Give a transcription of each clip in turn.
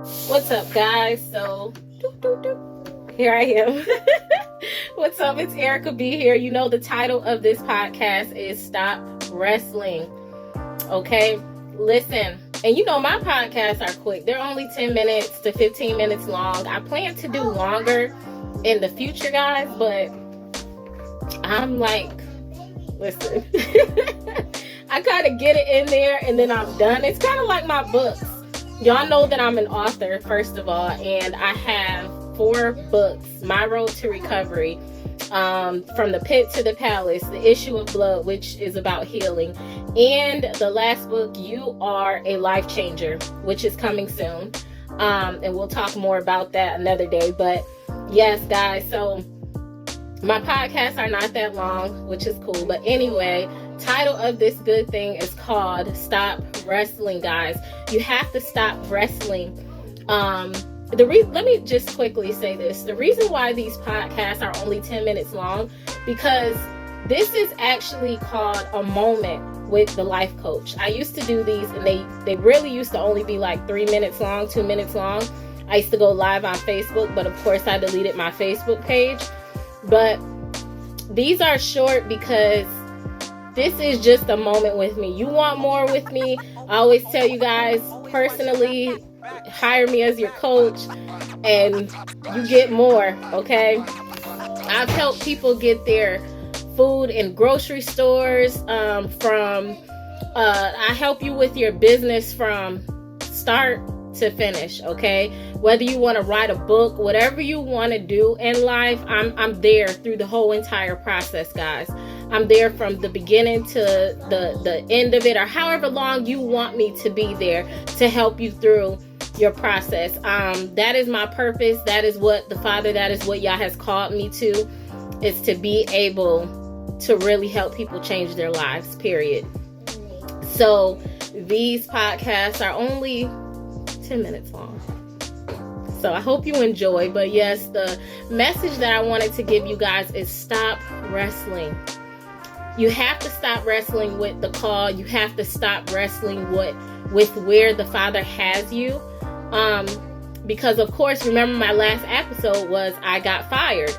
What's up, guys? So, here I am. What's up? It's Erica B here. You know, the title of this podcast is Stop Wrestling. Okay? Listen. And you know, my podcasts are quick. They're only 10 minutes to 15 minutes long. I plan to do longer in the future, guys, but I'm like, listen. I kind of get it in there and then I'm done. It's kind of like my books. Y'all know that I'm an author, first of all, and I have 4 books. My Road to Recovery, From the Pit to the Palace, The Issue of Blood, which is about healing, and the last book, You Are a Life Changer, which is coming soon. And we'll talk more about that another day. But yes, guys, so my podcasts are not that long, which is cool. But anyway, title of this good thing is called Stop Wrestling, guys. You have to stop wrestling. Let me just quickly say this. The reason why these podcasts are only 10 minutes long, because this is actually called a moment with the life coach. I used to do these and they really used to only be like 3 minutes long, 2 minutes long. I used to go live on Facebook, but of course I deleted my Facebook page. But these are short because this is just a moment with me. You want more with me? I always tell you guys personally, hire me as your coach and you get more, okay? I've helped people get their food in grocery stores, I help you with your business from start to finish, okay? Whether you want to write a book, whatever you want to do in life, I'm there through the whole entire process, guys. I'm there from the beginning to the end of it, or however long you want me to be there to help you through your process. That is my purpose. That is what the Father, that is what Yah has called me to, is to be able to really help people change their lives, period. So these podcasts are only 10 minutes long. So I hope you enjoy. But yes, the message that I wanted to give you guys is stop wrestling. You have to stop wrestling with the call. You have to stop wrestling with where the Father has you. Because of course, remember my last episode was I got fired.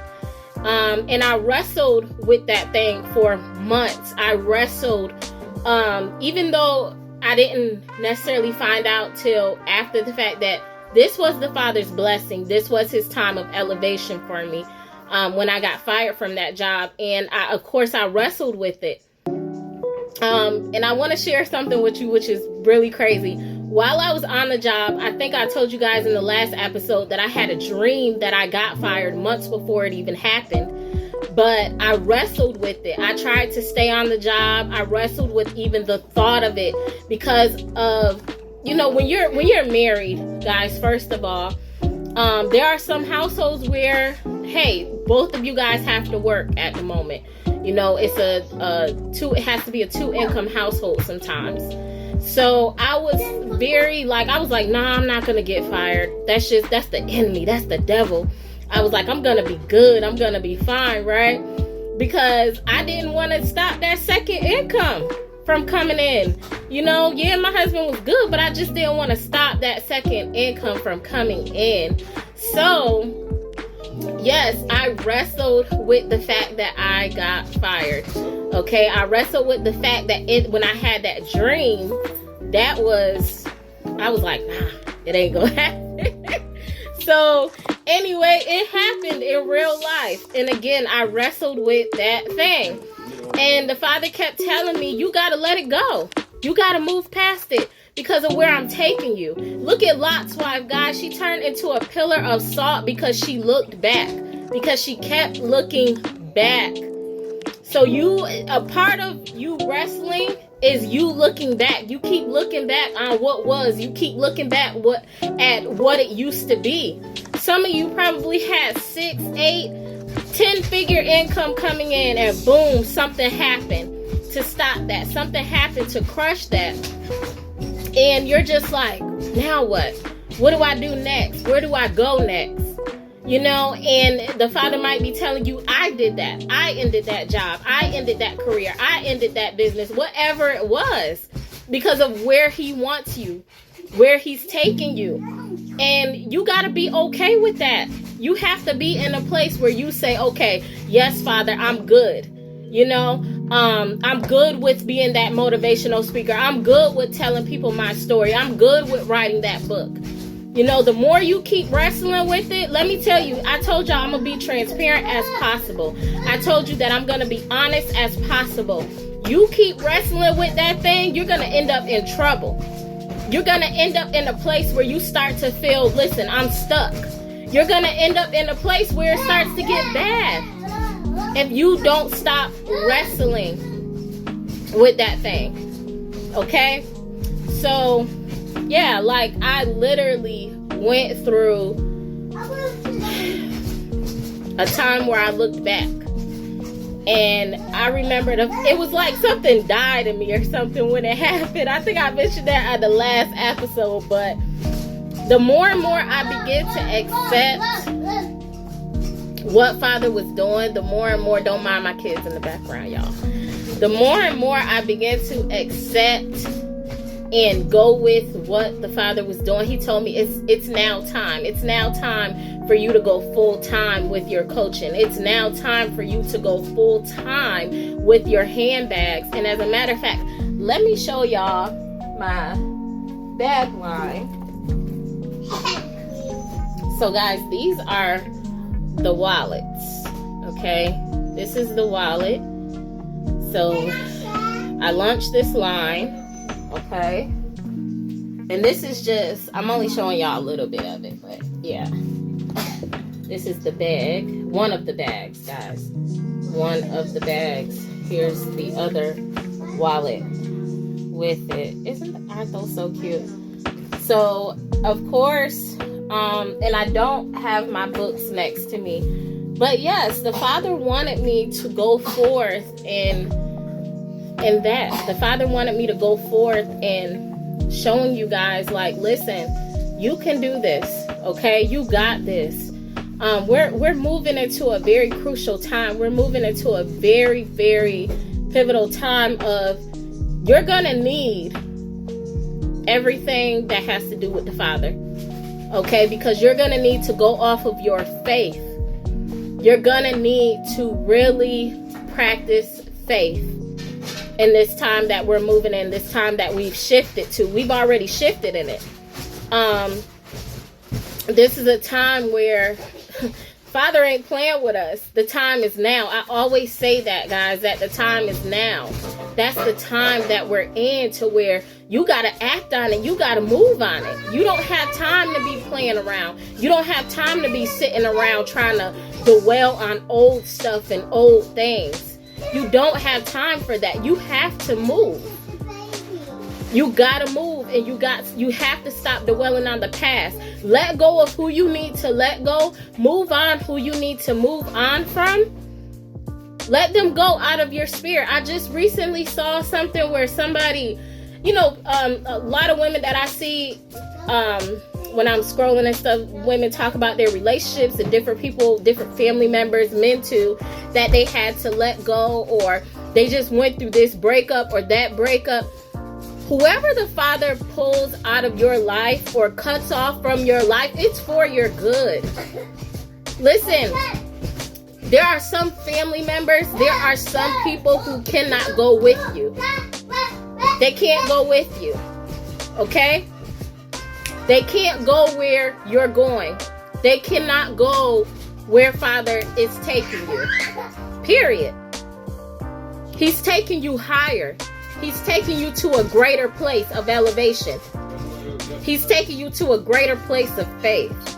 And I wrestled with that thing for months. I wrestled, even though I didn't necessarily find out till after the fact that this was the Father's blessing. This was his time of elevation for me. When I got fired from that job, and I wrestled with it. And I want to share something with you, which is really crazy. While I was on the job, I think I told you guys in the last episode that I had a dream that I got fired months before it even happened. But I wrestled with it. I tried to stay on the job. I wrestled with even the thought of it because of, you know, when you're married, guys, first of all, there are some households where, hey, both of you guys have to work at the moment. You know, it's it has to be a 2-income household sometimes. So I was like, nah, I'm not going to get fired. That's the enemy. That's the devil. I was like, I'm going to be good. I'm going to be fine, right? Because I didn't want to stop that second income from coming in. You know, yeah, my husband was good, but I just didn't want to stop that second income from coming in. So, yes, I wrestled with the fact that I got fired. Okay, I wrestled with the fact that when I had that dream, I was like, nah, it ain't gonna happen. So anyway, it happened in real life. And again, I wrestled with that thing. And the Father kept telling me, you got to let it go. You got to move past it because of where I'm taking you. Look at Lot's wife, guys. She turned into a pillar of salt because she looked back. Because she kept looking back. So a part of you wrestling is you looking back. You keep looking back on what was. You keep looking back at what it used to be. Some of you probably had 6, 8, 10-figure income coming in, and boom, something happened to stop that. Something happened to crush that. And you're just like, now what? What do I do next? Where do I go next? You know, and the Father might be telling you, I did that. I ended that job. I ended that career. I ended that business, whatever it was, because of where he wants you, where he's taking you. And you got to be okay with that. You have to be in a place where you say, okay, yes, Father, I'm good. You know, I'm good with being that motivational speaker. I'm good with telling people my story. I'm good with writing that book. You know, the more you keep wrestling with it, let me tell you, I told y'all I'm going to be transparent as possible. I told you that I'm going to be honest as possible. You keep wrestling with that thing, you're going to end up in trouble. You're going to end up in a place where you start to feel, listen, I'm stuck. You're going to end up in a place where it starts to get bad if you don't stop wrestling with that thing. Okay? So, yeah, like I literally went through a time where I looked back. And I remembered it was like something died in me or something when it happened. I think I mentioned that at the last episode, but the more and more I began to accept what Father was doing, the more and more, don't mind my kids in the background, y'all. The more and more I began to accept and go with what the Father was doing, he told me it's now time. It's now time for you to go full time with your coaching. It's now time for you to go full time with your handbags. And as a matter of fact, let me show y'all my bag line. So guys, these are the wallets. Okay, this is the wallet. So I launched this line. Okay, and this is just, I'm only showing y'all a little bit of it, but yeah, this is the bag, one of the bags, guys, one of the bags. Here's the other wallet with it. Aren't those so cute? So of course, and I don't have my books next to me, but yes, the Father wanted me to go forth and that the Father wanted me to go forth and showing you guys, like, listen, you can do this. Okay, you got this. We're moving into a very crucial time. We're moving into a very, very pivotal time of, you're gonna need everything that has to do with the Father. Okay, because you're gonna need to go off of your faith. You're gonna need to really practice faith in this time that we're moving in, this time that we've shifted to. We've already shifted in it. This is a time where Father ain't playing with us. The time is now. I always say that, guys, that the time is now. That's the time that we're in, to where you got to act on it. You got to move on it. You don't have time to be playing around. You don't have time to be sitting around trying to dwell on old stuff and old things. You don't have time for that. You have to move. You gotta move, and you have to stop dwelling on the past. Let go of who you need to let go. Move on who you need to move on from. Let them go out of your spirit. I just recently saw something where somebody, a lot of women that I see when I'm scrolling and stuff, women talk about their relationships and different people, different family members, men too, that they had to let go, or they just went through this breakup or that breakup. Whoever the Father pulls out of your life or cuts off from your life, it's for your good. Listen, there are some family members, there are some people who cannot go with you. They can't go with you. Okay? They can't go where you're going. They cannot go where Father is taking you. Period. He's taking you higher. He's taking you to a greater place of elevation. He's taking you to a greater place of faith.